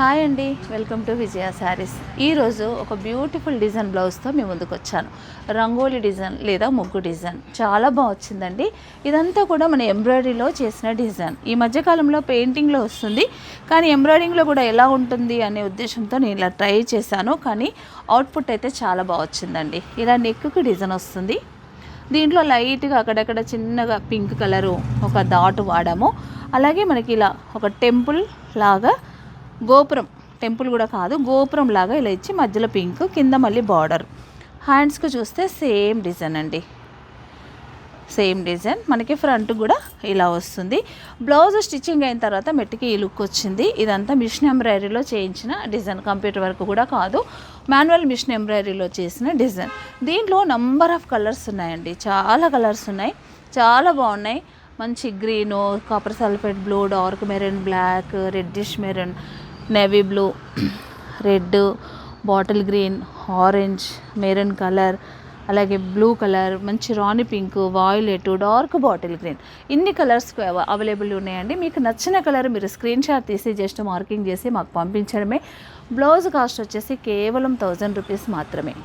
Hi అండి, welcome to విజయ శారీస్. ఈరోజు ఒక బ్యూటిఫుల్ డిజైన్ బ్లౌజ్తో మీ ముందుకు వచ్చాను. రంగోలీ డిజైన్ లేదా ముగ్గు డిజైన్ చాలా బాగా వచ్చిందండి. ఇదంతా కూడా మన ఎంబ్రాయిడరీలో చేసిన డిజైన్. ఈ మధ్యకాలంలో పెయింటింగ్లో వస్తుంది, కానీ ఎంబ్రాయిడింగ్లో కూడా ఎలా ఉంటుంది అనే ఉద్దేశంతో నేను ఇలా ట్రై చేశాను. కానీ అవుట్పుట్ అయితే చాలా బాగా వచ్చిందండి. ఇలా నెక్కి డిజైన్ వస్తుంది. దీంట్లో లైట్గా అక్కడక్కడ చిన్నగా పింక్ కలరు ఒక డాట్ వాడాము. అలాగే మనకి ఇలా ఒక టెంపుల్ లాగా గోపురం, టెంపుల్ కూడా కాదు, గోపురం లాగా ఇలా ఇచ్చి మధ్యలో పింక్, కింద మళ్ళీ బార్డర్. హ్యాండ్స్కి చూస్తే సేమ్ డిజైన్ అండి, సేమ్ డిజైన్. మనకి ఫ్రంట్ కూడా ఇలా వస్తుంది. బ్లౌజ్ స్టిచ్చింగ్ అయిన తర్వాత మెట్టుకి ఈ లుక్ వచ్చింది. ఇదంతా మిషన్ ఎంబ్రాయిడరీలో చేయించిన డిజైన్, కంప్యూటర్ వర్క్ కూడా కాదు, మాన్యువల్ మిషన్ ఎంబ్రాయిడరీలో చేసిన డిజైన్. దీంట్లో నంబర్ ఆఫ్ కలర్స్ ఉన్నాయండి, చాలా కలర్స్ ఉన్నాయి, చాలా బాగున్నాయి. మంచి green, copper sulphate blue, dark maroon, black, reddish maroon, navy blue, red, bottle green, orange, maroon colour, అలాగే బ్లూ కలర్, మంచి రాణి pink, violet, dark bottle green, ఇన్ని కలర్స్ అవైలబుల్ ఉన్నాయండి. మీకు నచ్చిన కలర్ మీరు స్క్రీన్ షాట్ తీసి జస్ట్ మార్కింగ్ చేసి మాకు పంపించడమే. బ్లౌజ్ కాస్ట్ వచ్చేసి కేవలం 1000 రూపీస్ మాత్రమే.